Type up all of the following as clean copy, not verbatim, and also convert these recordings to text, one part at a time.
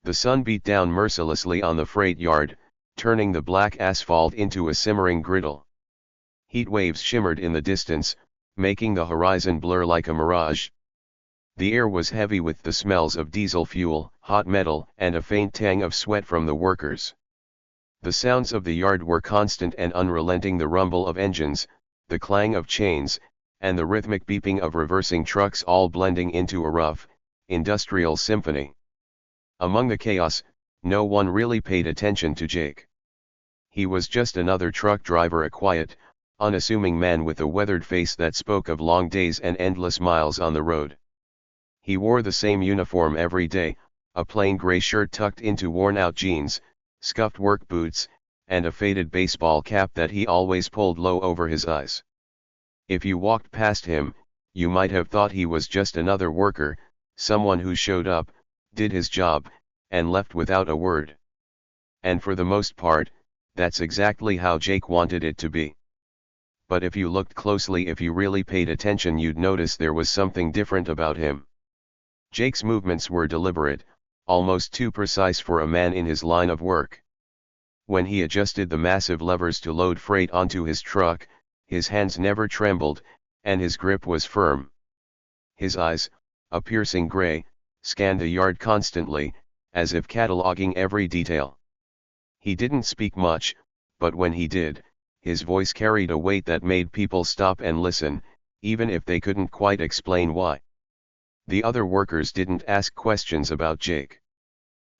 The sun beat down mercilessly on the freight yard, turning the black asphalt into a simmering griddle. Heat waves shimmered in the distance, making the horizon blur like a mirage. The air was heavy with the smells of diesel fuel, hot metal, and a faint tang of sweat from the workers. The sounds of the yard were constant and unrelenting, the rumble of engines, the clang of chains, and the rhythmic beeping of reversing trucks, all blending into a rough, industrial symphony. Among the chaos, no one really paid attention to Jake. He was just another truck driver, a quiet, unassuming man with a weathered face that spoke of long days and endless miles on the road. He wore the same uniform every day, a plain gray shirt tucked into worn-out jeans, scuffed work boots, and a faded baseball cap that he always pulled low over his eyes. If you walked past him, you might have thought he was just another worker, someone who showed up, did his job, and left without a word. And for the most part, that's exactly how Jake wanted it to be. But if you looked closely, if you really paid attention, you'd notice there was something different about him. Jake's movements were deliberate, almost too precise for a man in his line of work. When he adjusted the massive levers to load freight onto his truck, his hands never trembled, and his grip was firm. His eyes, a piercing gray, scanned the yard constantly, as if cataloging every detail. He didn't speak much, but when he did, his voice carried a weight that made people stop and listen, even if they couldn't quite explain why. The other workers didn't ask questions about Jake.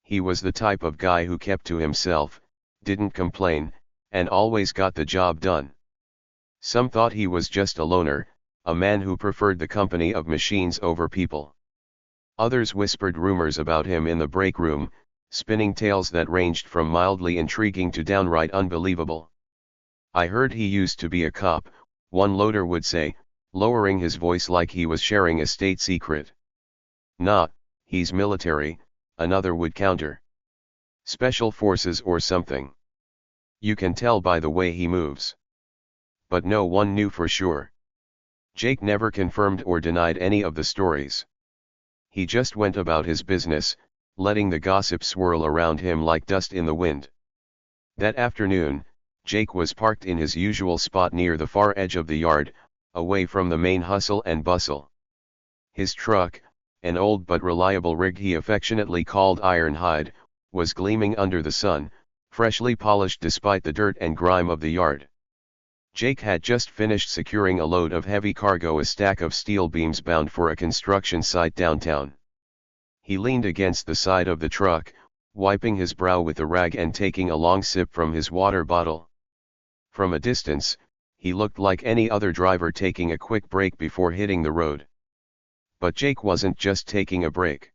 He was the type of guy who kept to himself, didn't complain, and always got the job done. Some thought he was just a loner, a man who preferred the company of machines over people. Others whispered rumors about him in the break room, spinning tales that ranged from mildly intriguing to downright unbelievable. "I heard he used to be a cop," one loader would say, lowering his voice like he was sharing a state secret. "Nah, he's military," another would counter. "Special forces or something. You can tell by the way he moves." But no one knew for sure. Jake never confirmed or denied any of the stories. He just went about his business, letting the gossip swirl around him like dust in the wind. That afternoon, Jake was parked in his usual spot near the far edge of the yard, away from the main hustle and bustle. His truck, an old but reliable rig he affectionately called Ironhide, was gleaming under the sun, freshly polished despite the dirt and grime of the yard. Jake had just finished securing a load of heavy cargo, a stack of steel beams bound for a construction site downtown. He leaned against the side of the truck, wiping his brow with a rag and taking a long sip from his water bottle. From a distance, he looked like any other driver taking a quick break before hitting the road. But Jake wasn't just taking a break.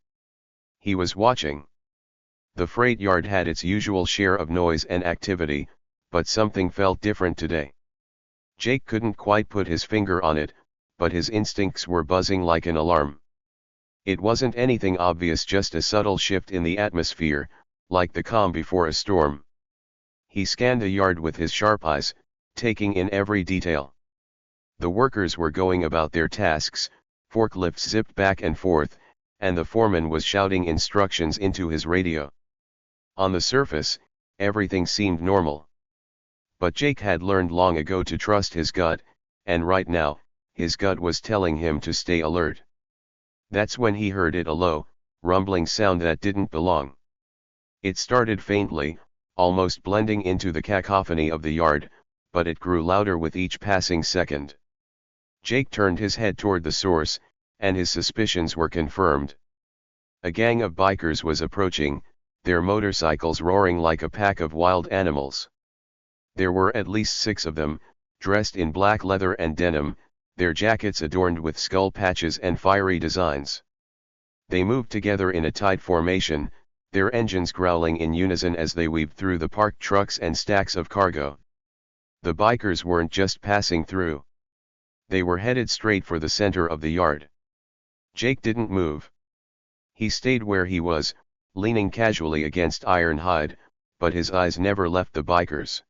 He was watching. The freight yard had its usual share of noise and activity, but something felt different today. Jake couldn't quite put his finger on it, but his instincts were buzzing like an alarm. It wasn't anything obvious, just a subtle shift in the atmosphere, like the calm before a storm. He scanned the yard with his sharp eyes, taking in every detail. The workers were going about their tasks, forklifts zipped back and forth, and the foreman was shouting instructions into his radio. On the surface, everything seemed normal. But Jake had learned long ago to trust his gut, and right now, his gut was telling him to stay alert. That's when he heard it, a low, rumbling sound that didn't belong. It started faintly, almost blending into the cacophony of the yard, but it grew louder with each passing second. Jake turned his head toward the source, and his suspicions were confirmed. A gang of bikers was approaching, their motorcycles roaring like a pack of wild animals. There were at least 6 of them, dressed in black leather and denim, their jackets adorned with skull patches and fiery designs. They moved together in a tight formation, their engines growling in unison as they weaved through the parked trucks and stacks of cargo. The bikers weren't just passing through. They were headed straight for the center of the yard. Jake didn't move. He stayed where he was, leaning casually against Ironhide, but his eyes never left the bikers.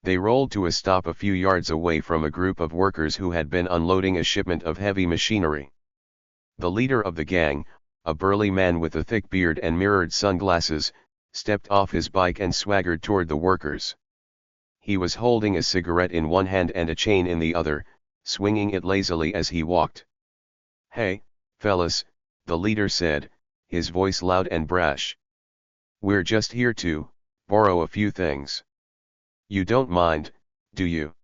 They rolled to a stop a few yards away from a group of workers who had been unloading a shipment of heavy machinery. The leader of the gang, a burly man with a thick beard and mirrored sunglasses, stepped off his bike and swaggered toward the workers. He was holding a cigarette in one hand and a chain in the other, swinging it lazily as he walked. "Hey, fellas," the leader said, his voice loud and brash. "We're just here to borrow a few things. You don't mind, do you?"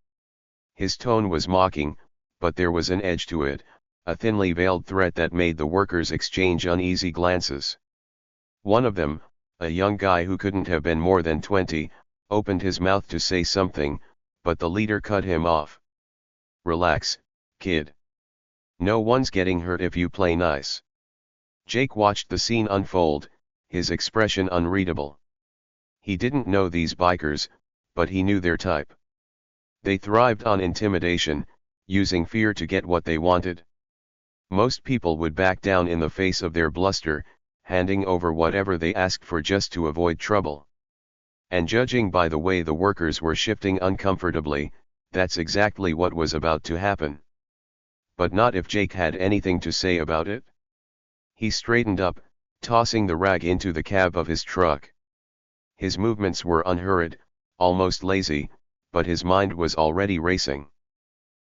His tone was mocking, but there was an edge to it, a thinly veiled threat that made the workers exchange uneasy glances. One of them, a young guy who couldn't have been more than 20, opened his mouth to say something, but the leader cut him off. "Relax, kid. No one's getting hurt if you play nice." Jake watched the scene unfold, his expression unreadable. He didn't know these bikers, but he knew their type. They thrived on intimidation, using fear to get what they wanted. Most people would back down in the face of their bluster, handing over whatever they asked for just to avoid trouble. And judging by the way the workers were shifting uncomfortably, that's exactly what was about to happen. But not if Jake had anything to say about it. He straightened up, tossing the rag into the cab of his truck. His movements were unhurried, almost lazy, but his mind was already racing.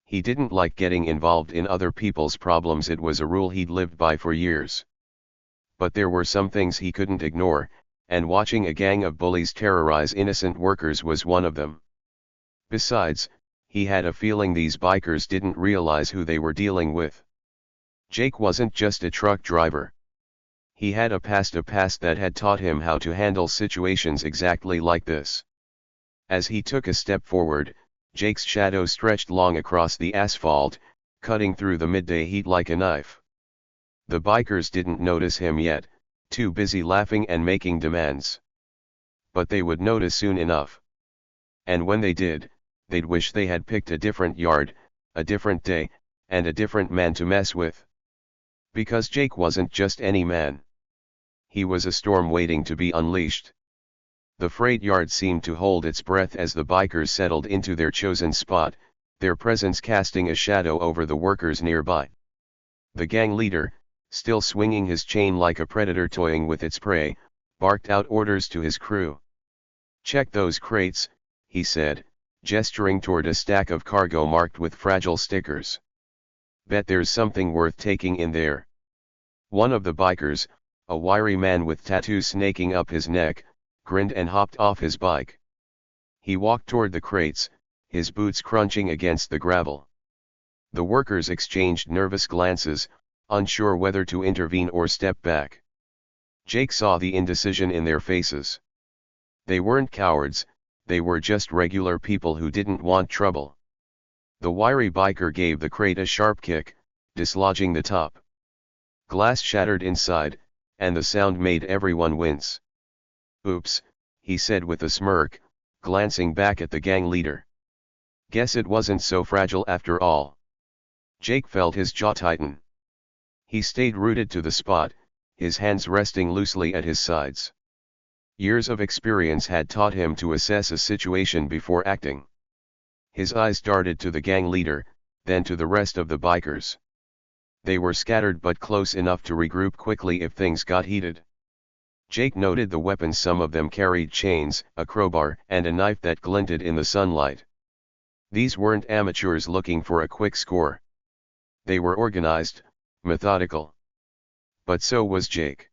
He didn't like getting involved in other people's problems. It was a rule he'd lived by for years. But there were some things he couldn't ignore, and watching a gang of bullies terrorize innocent workers was one of them. Besides, he had a feeling these bikers didn't realize who they were dealing with. Jake wasn't just a truck driver. He had a past that had taught him how to handle situations exactly like this. As he took a step forward, Jake's shadow stretched long across the asphalt, cutting through the midday heat like a knife. The bikers didn't notice him yet, too busy laughing and making demands. But they would notice soon enough. And when they did, they'd wish they had picked a different yard, a different day, and a different man to mess with. Because Jake wasn't just any man. He was a storm waiting to be unleashed. The freight yard seemed to hold its breath as the bikers settled into their chosen spot, their presence casting a shadow over the workers nearby. The gang leader, still swinging his chain like a predator toying with its prey, barked out orders to his crew. "Check those crates," he said, gesturing toward a stack of cargo marked with fragile stickers. "Bet there's something worth taking in there." One of the bikers, a wiry man with tattoos snaking up his neck, grinned and hopped off his bike. He walked toward the crates, his boots crunching against the gravel. The workers exchanged nervous glances, unsure whether to intervene or step back. Jake saw the indecision in their faces. They weren't cowards, they were just regular people who didn't want trouble. The wiry biker gave the crate a sharp kick, dislodging the top. Glass shattered inside, and the sound made everyone wince. "Oops," he said with a smirk, glancing back at the gang leader. "Guess it wasn't so fragile after all." Jake felt his jaw tighten. He stayed rooted to the spot, his hands resting loosely at his sides. Years of experience had taught him to assess a situation before acting. His eyes darted to the gang leader, then to the rest of the bikers. They were scattered but close enough to regroup quickly if things got heated. Jake noted the weapons. Some of them carried chains, a crowbar, and a knife that glinted in the sunlight. These weren't amateurs looking for a quick score. They were organized, methodical. But so was Jake.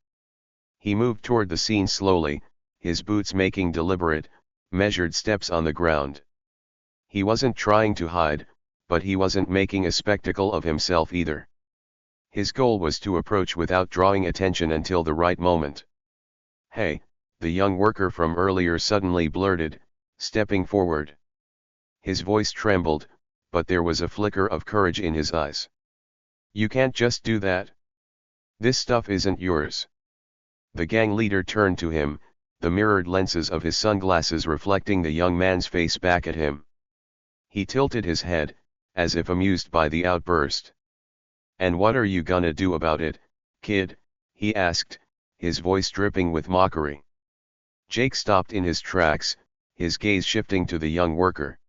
He moved toward the scene slowly, his boots making deliberate, measured steps on the ground. He wasn't trying to hide, but he wasn't making a spectacle of himself either. His goal was to approach without drawing attention until the right moment. "Hey," the young worker from earlier suddenly blurted, stepping forward. His voice trembled, but there was a flicker of courage in his eyes. "You can't just do that. This stuff isn't yours." The gang leader turned to him, the mirrored lenses of his sunglasses reflecting the young man's face back at him. He tilted his head, as if amused by the outburst. "And what are you gonna do about it, kid?" he asked, his voice dripping with mockery. Jake stopped in his tracks, his gaze shifting to the young worker.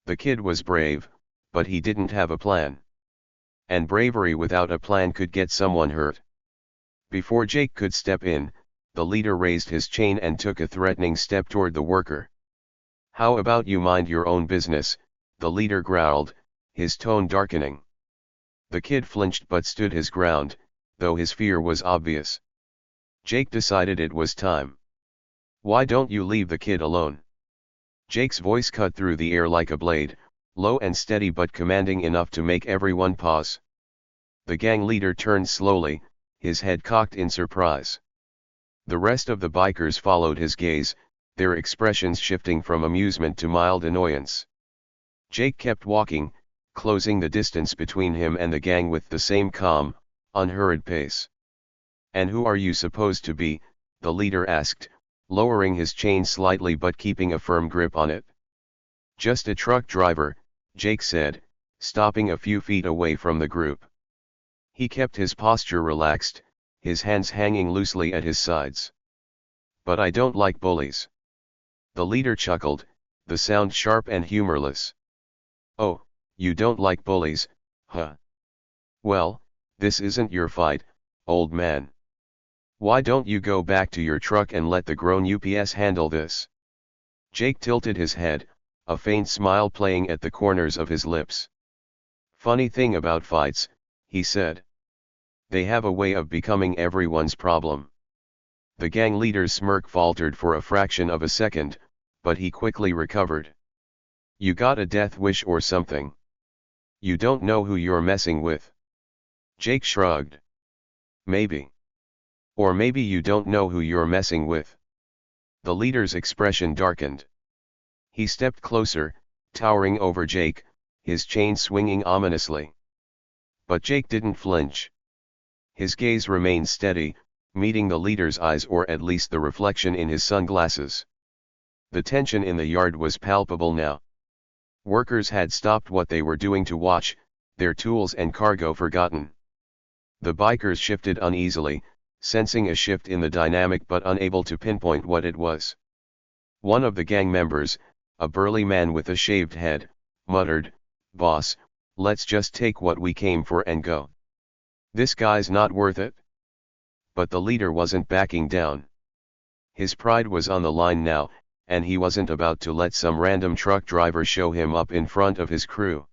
The kid was brave, but he didn't have a plan. And bravery without a plan could get someone hurt. Before Jake could step in, the leader raised his chain and took a threatening step toward the worker. "How about you mind your own business?" the leader growled, his tone darkening. The kid flinched but stood his ground, though his fear was obvious. Jake decided it was time. "Why don't you leave the kid alone?" Jake's voice cut through the air like a blade, low and steady but commanding enough to make everyone pause. The gang leader turned slowly, his head cocked in surprise. The rest of the bikers followed his gaze, their expressions shifting from amusement to mild annoyance. Jake kept walking, closing the distance between him and the gang with the same calm, unhurried pace. "And who are you supposed to be?" the leader asked, lowering his chain slightly but keeping a firm grip on it. "Just a truck driver," Jake said, stopping a few feet away from the group. He kept his posture relaxed, his hands hanging loosely at his sides. "But I don't like bullies." The leader chuckled, the sound sharp and humorless. "Oh, you don't like bullies, huh? Well, this isn't your fight, old man. Why don't you go back to your truck and let the grown UPS handle this?" Jake tilted his head, a faint smile playing at the corners of his lips. "Funny thing about fights," he said. "They have a way of becoming everyone's problem." The gang leader's smirk faltered for a fraction of a second, but he quickly recovered. "You got a death wish or something? You don't know who you're messing with." Jake shrugged. "Maybe. Or maybe you don't know who you're messing with." The leader's expression darkened. He stepped closer, towering over Jake, his chain swinging ominously. But Jake didn't flinch. His gaze remained steady, meeting the leader's eyes, or at least the reflection in his sunglasses. The tension in the yard was palpable now. Workers had stopped what they were doing to watch, their tools and cargo forgotten. The bikers shifted uneasily, sensing a shift in the dynamic but unable to pinpoint what it was. One of the gang members, a burly man with a shaved head, muttered, "Boss, let's just take what we came for and go. This guy's not worth it." But the leader wasn't backing down. His pride was on the line now, and he wasn't about to let some random truck driver show him up in front of his crew.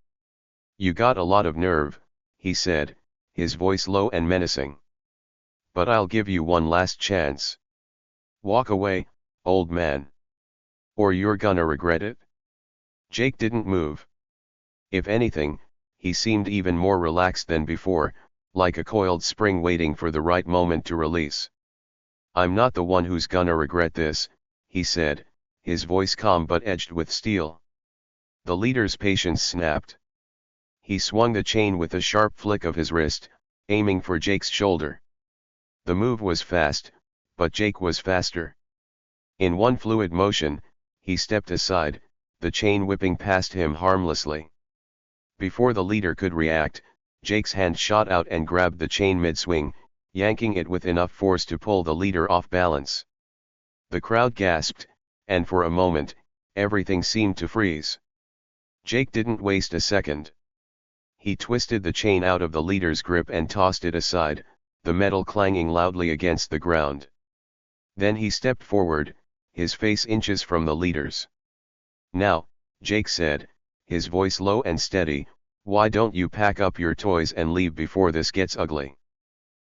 "You got a lot of nerve," he said, his voice low and menacing. "But I'll give you one last chance. Walk away, old man. Or you're gonna regret it." Jake didn't move. If anything, he seemed even more relaxed than before, like a coiled spring waiting for the right moment to release. "I'm not the one who's gonna regret this," he said, his voice calm but edged with steel. The leader's patience snapped. He swung the chain with a sharp flick of his wrist, aiming for Jake's shoulder. The move was fast, but Jake was faster. In one fluid motion, he stepped aside, the chain whipping past him harmlessly. Before the leader could react, Jake's hand shot out and grabbed the chain mid-swing, yanking it with enough force to pull the leader off balance. The crowd gasped, and for a moment, everything seemed to freeze. Jake didn't waste a second. He twisted the chain out of the leader's grip and tossed it aside, the metal clanging loudly against the ground. Then he stepped forward, his face inches from the leader's. "Now," Jake said, his voice low and steady, "why don't you pack up your toys and leave before this gets ugly?"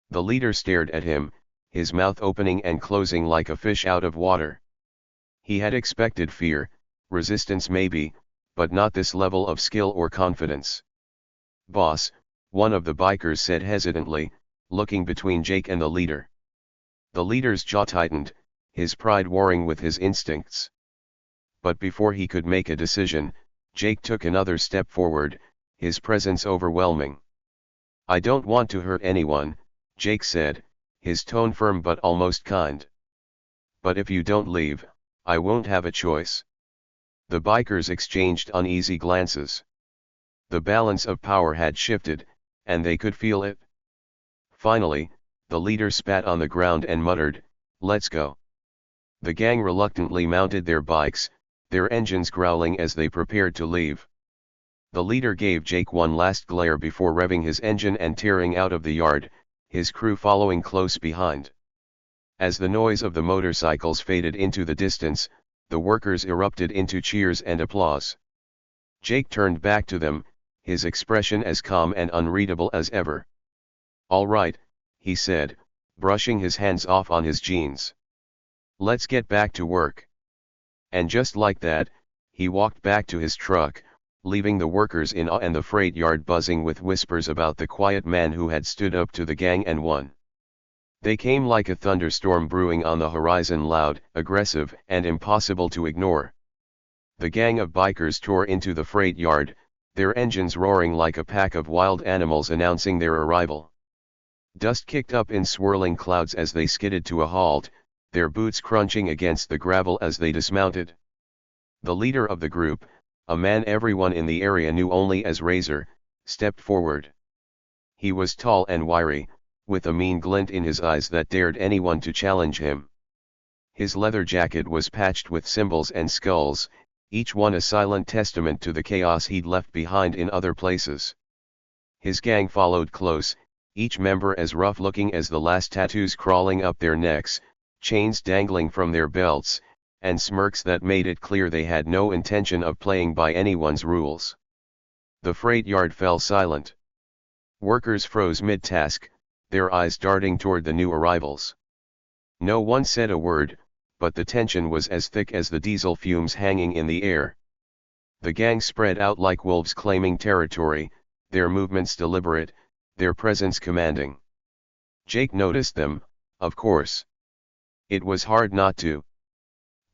The leader stared at him, his mouth opening and closing like a fish out of water. He had expected fear, resistance maybe, but not this level of skill or confidence. "Boss," one of the bikers said hesitantly, looking between Jake and the leader. The leader's jaw tightened, his pride warring with his instincts. But before he could make a decision, Jake took another step forward, his presence overwhelming. "I don't want to hurt anyone," Jake said, his tone firm but almost kind. "But if you don't leave, I won't have a choice." The bikers exchanged uneasy glances. The balance of power had shifted, and they could feel it. Finally, the leader spat on the ground and muttered, "Let's go." The gang reluctantly mounted their bikes, their engines growling as they prepared to leave. The leader gave Jake one last glare before revving his engine and tearing out of the yard, his crew following close behind. As the noise of the motorcycles faded into the distance, the workers erupted into cheers and applause. Jake turned back to them, his expression as calm and unreadable as ever. "All right," he said, brushing his hands off on his jeans. "Let's get back to work." And just like that, he walked back to his truck, leaving the workers in awe and the freight yard buzzing with whispers about the quiet man who had stood up to the gang and won. They came like a thunderstorm brewing on the horizon, loud, aggressive, and impossible to ignore. The gang of bikers tore into the freight yard, their engines roaring like a pack of wild animals announcing their arrival. Dust kicked up in swirling clouds as they skidded to a halt, their boots crunching against the gravel as they dismounted. The leader of the group, a man everyone in the area knew only as Razor, stepped forward. He was tall and wiry, with a mean glint in his eyes that dared anyone to challenge him. His leather jacket was patched with symbols and skulls, each one a silent testament to the chaos he'd left behind in other places. His gang followed close, each member as rough-looking as the last, tattoos crawling up their necks, chains dangling from their belts, and smirks that made it clear they had no intention of playing by anyone's rules. The freight yard fell silent. Workers froze mid-task, their eyes darting toward the new arrivals. No one said a word, but the tension was as thick as the diesel fumes hanging in the air. The gang spread out like wolves claiming territory, their movements deliberate, their presence commanding. Jake noticed them, of course. It was hard not to.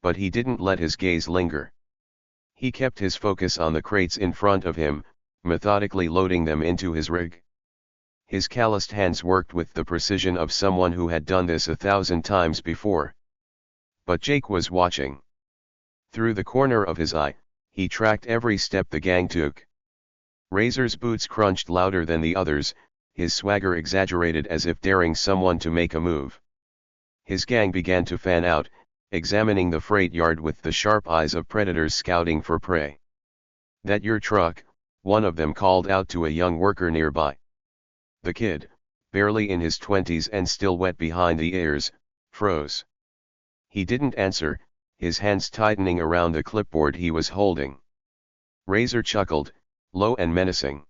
But he didn't let his gaze linger. He kept his focus on the crates in front of him, methodically loading them into his rig. His calloused hands worked with the precision of someone who had done this 1,000 times before. But Jake was watching. Through the corner of his eye, he tracked every step the gang took. Razor's boots crunched louder than the others, his swagger exaggerated as if daring someone to make a move. His gang began to fan out, examining the freight yard with the sharp eyes of predators scouting for prey. "That your truck?" one of them called out to a young worker nearby. The kid, barely in his 20s and still wet behind the ears, froze. He didn't answer, his hands tightening around the clipboard he was holding. Razor chuckled, low and menacing.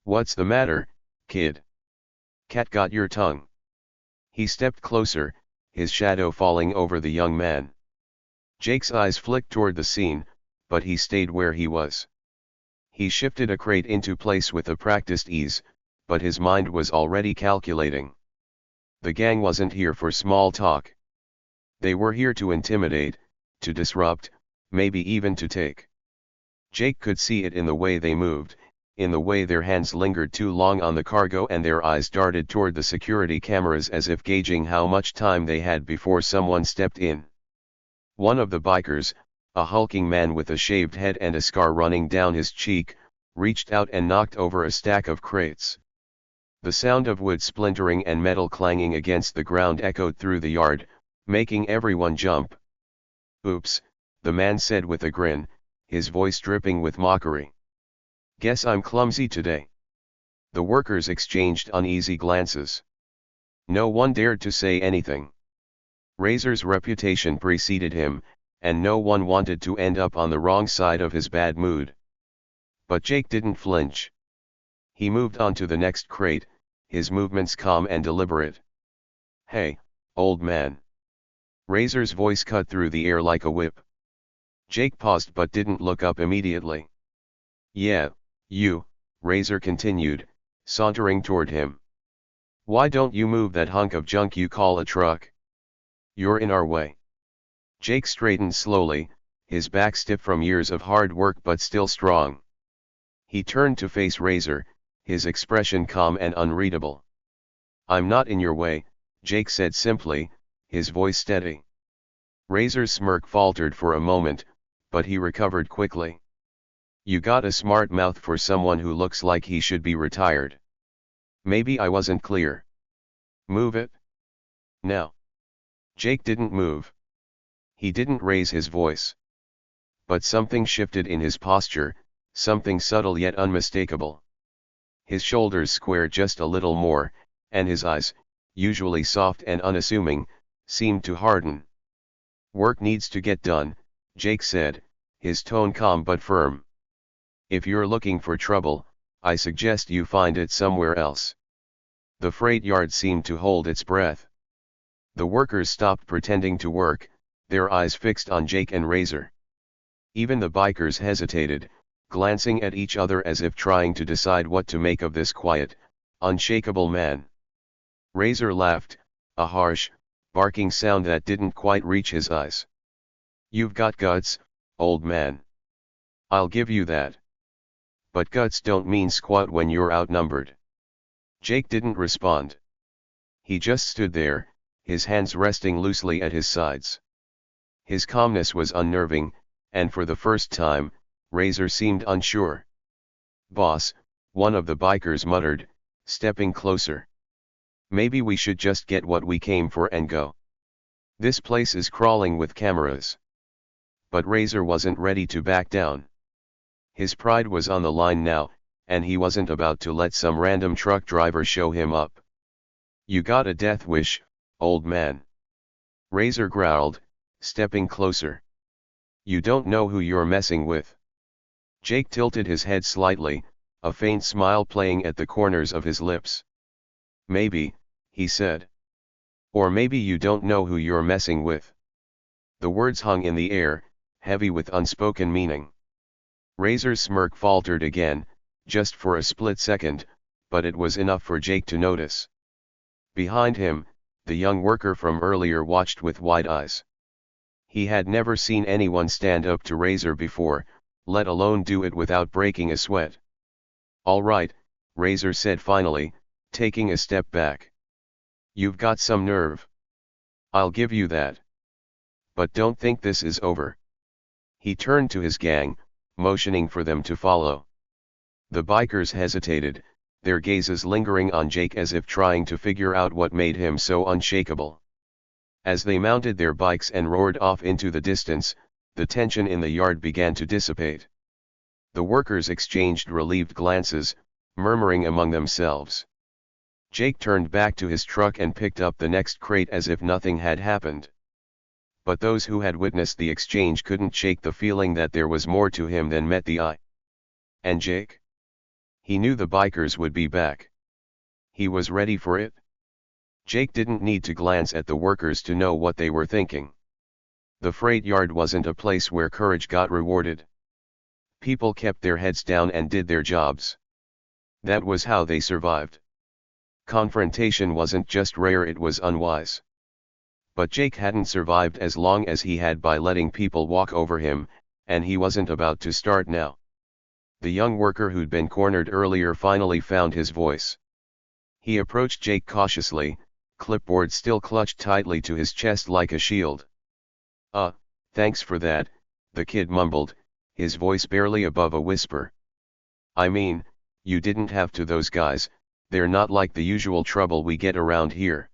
"What's the matter, kid? Cat got your tongue?" He stepped closer, his shadow falling over the young man. Jake's eyes flicked toward the scene, but he stayed where he was. He shifted a crate into place with a practiced ease, but his mind was already calculating. The gang wasn't here for small talk. They were here to intimidate, to disrupt, maybe even to take. Jake could see it in the way they moved, in the way their hands lingered too long on the cargo and their eyes darted toward the security cameras as if gauging how much time they had before someone stepped in. One of the bikers, a hulking man with a shaved head and a scar running down his cheek, reached out and knocked over a stack of crates. The sound of wood splintering and metal clanging against the ground echoed through the yard, making everyone jump. "Oops," the man said with a grin, his voice dripping with mockery. "Guess I'm clumsy today." The workers exchanged uneasy glances. No one dared to say anything. Razor's reputation preceded him, and no one wanted to end up on the wrong side of his bad mood. But Jake didn't flinch. He moved on to the next crate, his movements calm and deliberate. "Hey, old man." Razor's voice cut through the air like a whip. Jake paused but didn't look up immediately. "Yeah, you," Razor continued, sauntering toward him. "Why don't you move that hunk of junk you call a truck? You're in our way." Jake straightened slowly, his back stiff from years of hard work but still strong. He turned to face Razor, his expression calm and unreadable. "I'm not in your way," Jake said simply, his voice steady. Razor's smirk faltered for a moment, but he recovered quickly. "You got a smart mouth for someone who looks like he should be retired. Maybe I wasn't clear. Move it. Now." Jake didn't move. He didn't raise his voice. But something shifted in his posture, something subtle yet unmistakable. His shoulders squared just a little more, and his eyes, usually soft and unassuming, seemed to harden. "Work needs to get done," Jake said, his tone calm but firm. "If you're looking for trouble, I suggest you find it somewhere else." The freight yard seemed to hold its breath. The workers stopped pretending to work, their eyes fixed on Jake and Razor. Even the bikers hesitated, glancing at each other as if trying to decide what to make of this quiet, unshakable man. Razor laughed, a harsh, barking sound that didn't quite reach his eyes. "You've got guts, old man. I'll give you that. But guts don't mean squat when you're outnumbered." Jake didn't respond. He just stood there, his hands resting loosely at his sides. His calmness was unnerving, and for the first time, Razor seemed unsure. "Boss," one of the bikers muttered, stepping closer. "Maybe we should just get what we came for and go. This place is crawling with cameras." But Razor wasn't ready to back down. His pride was on the line now, and he wasn't about to let some random truck driver show him up. "You got a death wish, old man," Razor growled, stepping closer. "You don't know who you're messing with." Jake tilted his head slightly, a faint smile playing at the corners of his lips. "Maybe," he said. "Or maybe you don't know who you're messing with." The words hung in the air, heavy with unspoken meaning. Razor's smirk faltered again, just for a split second, but it was enough for Jake to notice. Behind him, the young worker from earlier watched with wide eyes. He had never seen anyone stand up to Razor before, let alone do it without breaking a sweat. "All right," Razor said finally, taking a step back. "You've got some nerve. I'll give you that. But don't think this is over." He turned to his gang, motioning for them to follow. The bikers hesitated, their gazes lingering on Jake as if trying to figure out what made him so unshakable. As they mounted their bikes and roared off into the distance, the tension in the yard began to dissipate. The workers exchanged relieved glances, murmuring among themselves. Jake turned back to his truck and picked up the next crate as if nothing had happened. But those who had witnessed the exchange couldn't shake the feeling that there was more to him than met the eye. And Jake? He knew the bikers would be back. He was ready for it. Jake didn't need to glance at the workers to know what they were thinking. The freight yard wasn't a place where courage got rewarded. People kept their heads down and did their jobs. That was how they survived. Confrontation wasn't just rare, it was unwise. But Jake hadn't survived as long as he had by letting people walk over him, and he wasn't about to start now. The young worker who'd been cornered earlier finally found his voice. He approached Jake cautiously, clipboard still clutched tightly to his chest like a shield. Thanks for that," the kid mumbled, his voice barely above a whisper. "I mean, you didn't have to. Those guys, they're not like the usual trouble we get around here."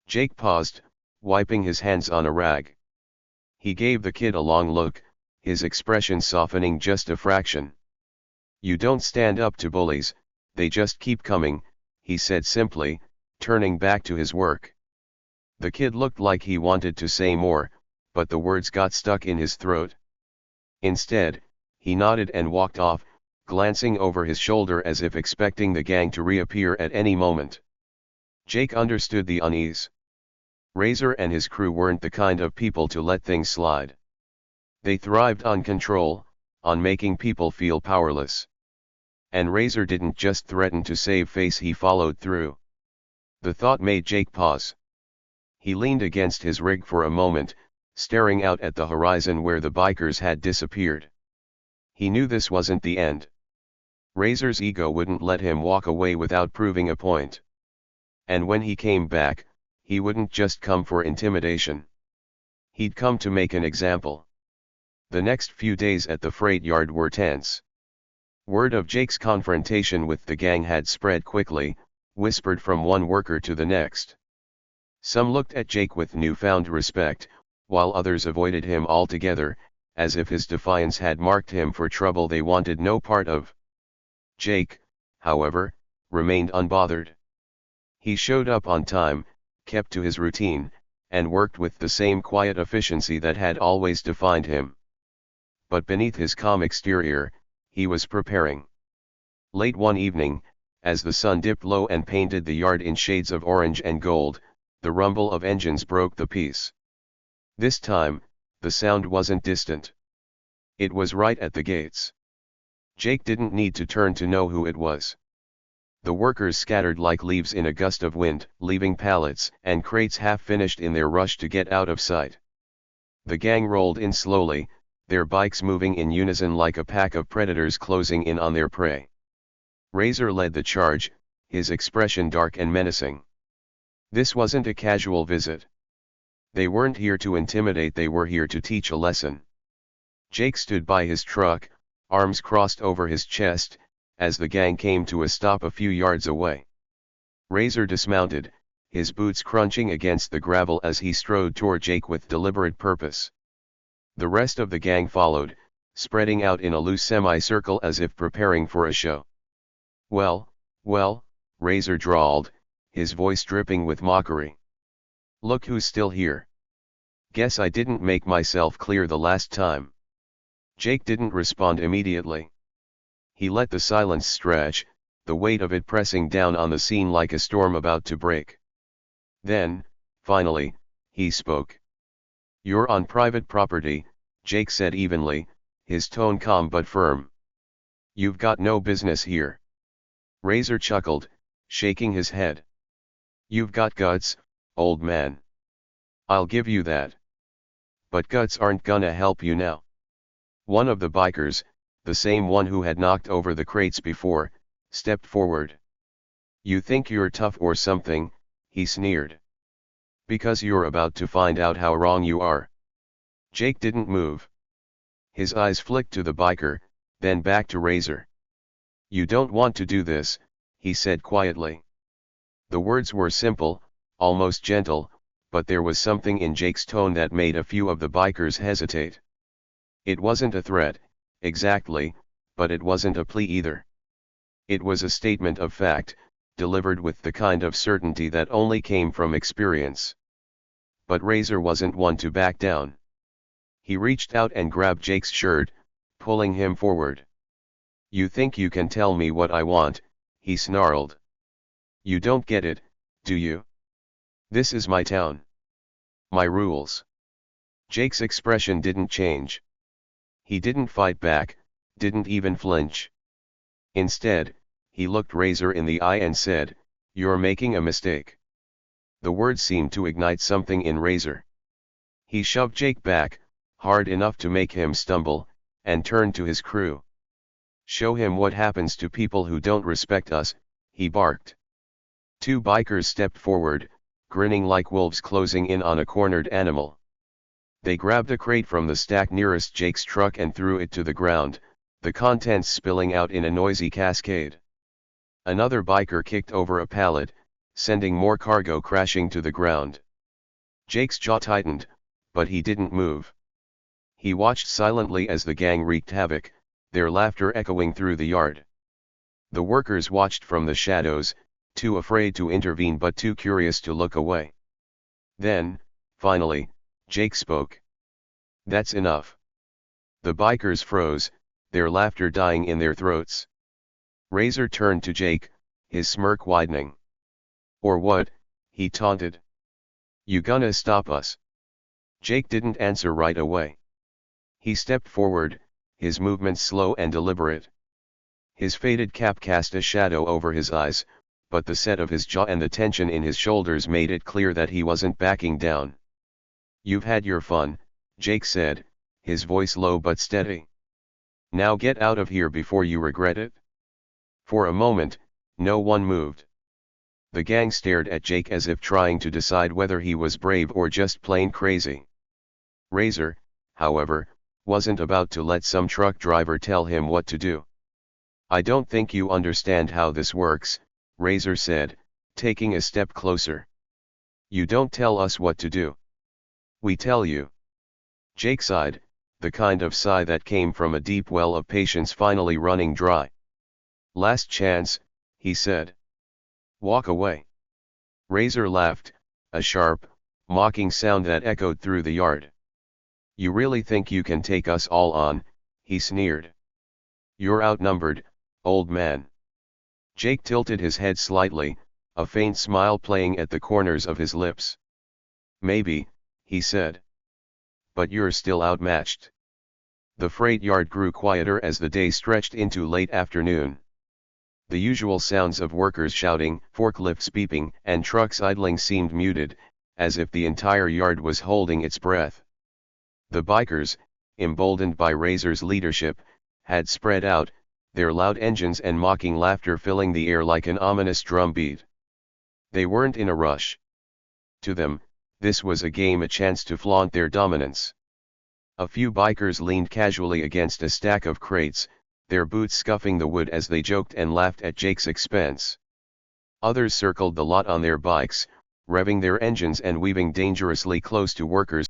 Jake paused, wiping his hands on a rag. He gave the kid a long look, his expression softening just a fraction. "You don't stand up to bullies, they just keep coming," he said simply, turning back to his work. The kid looked like he wanted to say more, but the words got stuck in his throat. Instead, he nodded and walked off, glancing over his shoulder as if expecting the gang to reappear at any moment. Jake understood the unease. Razor and his crew weren't the kind of people to let things slide. They thrived on control, on making people feel powerless. And Razor didn't just threaten to save face, he followed through. The thought made Jake pause. He leaned against his rig for a moment, staring out at the horizon where the bikers had disappeared. He knew this wasn't the end. Razor's ego wouldn't let him walk away without proving a point. And when he came back, he wouldn't just come for intimidation. He'd come to make an example. The next few days at the freight yard were tense. Word of Jake's confrontation with the gang had spread quickly, whispered from one worker to the next. Some looked at Jake with newfound respect, while others avoided him altogether, as if his defiance had marked him for trouble they wanted no part of. Jake, however, remained unbothered. He showed up on time, kept to his routine, and worked with the same quiet efficiency that had always defined him. But beneath his calm exterior, he was preparing. Late one evening, as the sun dipped low and painted the yard in shades of orange and gold, the rumble of engines broke the peace. This time, the sound wasn't distant. It was right at the gates. Jake didn't need to turn to know who it was. The workers scattered like leaves in a gust of wind, leaving pallets and crates half-finished in their rush to get out of sight. The gang rolled in slowly, their bikes moving in unison like a pack of predators closing in on their prey. Razor led the charge, his expression dark and menacing. This wasn't a casual visit. They weren't here to intimidate, they were here to teach a lesson. Jake stood by his truck, arms crossed over his chest, as the gang came to a stop a few yards away. Razor dismounted, his boots crunching against the gravel as he strode toward Jake with deliberate purpose. The rest of the gang followed, spreading out in a loose semicircle as if preparing for a show. Well, Razor drawled, his voice dripping with mockery. Look who's still here. Guess I didn't make myself clear the last time. Jake didn't respond immediately. He let the silence stretch, the weight of it pressing down on the scene like a storm about to break. Then, finally, he spoke. You're on private property, Jake said evenly, his tone calm but firm. You've got no business here. Razor chuckled, shaking his head. You've got guts, old man. I'll give you that. But guts aren't gonna help you now. One of the bikers, the same one who had knocked over the crates before, stepped forward. You think you're tough or something, he sneered. Because you're about to find out how wrong you are. Jake didn't move. His eyes flicked to the biker, then back to Razor. You don't want to do this, he said quietly. The words were simple, almost gentle, but there was something in Jake's tone that made a few of the bikers hesitate. It wasn't a threat, exactly, but it wasn't a plea either. It was a statement of fact, delivered with the kind of certainty that only came from experience. But Razor wasn't one to back down. He reached out and grabbed Jake's shirt, pulling him forward. You think you can tell me what I want, he snarled. You don't get it, do you? This is my town. My rules. Jake's expression didn't change. He didn't fight back, didn't even flinch. Instead, he looked Razor in the eye and said, You're making a mistake. The words seemed to ignite something in Razor. He shoved Jake back, hard enough to make him stumble, and turned to his crew. Show him what happens to people who don't respect us, he barked. Two bikers stepped forward, grinning like wolves closing in on a cornered animal. They grabbed a crate from the stack nearest Jake's truck and threw it to the ground, the contents spilling out in a noisy cascade. Another biker kicked over a pallet, sending more cargo crashing to the ground. Jake's jaw tightened, but he didn't move. He watched silently as the gang wreaked havoc, their laughter echoing through the yard. The workers watched from the shadows, too afraid to intervene but too curious to look away. Then, finally, Jake spoke. That's enough. The bikers froze, their laughter dying in their throats. Razor turned to Jake, his smirk widening. Or what, he taunted. You gonna stop us? Jake didn't answer right away. He stepped forward, his movements slow and deliberate. His faded cap cast a shadow over his eyes, but the set of his jaw and the tension in his shoulders made it clear that he wasn't backing down. You've had your fun, Jake said, his voice low but steady. Now get out of here before you regret it. For a moment, no one moved. The gang stared at Jake as if trying to decide whether he was brave or just plain crazy. Razor, however, wasn't about to let some truck driver tell him what to do. I don't think you understand how this works, Razor said, taking a step closer. You don't tell us what to do. We tell you. Jake sighed, the kind of sigh that came from a deep well of patience finally running dry. Last chance, he said. Walk away. Razor laughed, a sharp, mocking sound that echoed through the yard. "You really think you can take us all on?" he sneered. "You're outnumbered, old man." Jake tilted his head slightly, a faint smile playing at the corners of his lips. "Maybe," he said. "But you're still outmatched." The freight yard grew quieter as the day stretched into late afternoon. The usual sounds of workers shouting, forklifts beeping, and trucks idling seemed muted, as if the entire yard was holding its breath. The bikers, emboldened by Razor's leadership, had spread out, their loud engines and mocking laughter filling the air like an ominous drumbeat. They weren't in a rush. To them, this was a game, a chance to flaunt their dominance. A few bikers leaned casually against a stack of crates, their boots scuffing the wood as they joked and laughed at Jake's expense. Others circled the lot on their bikes, revving their engines and weaving dangerously close to workers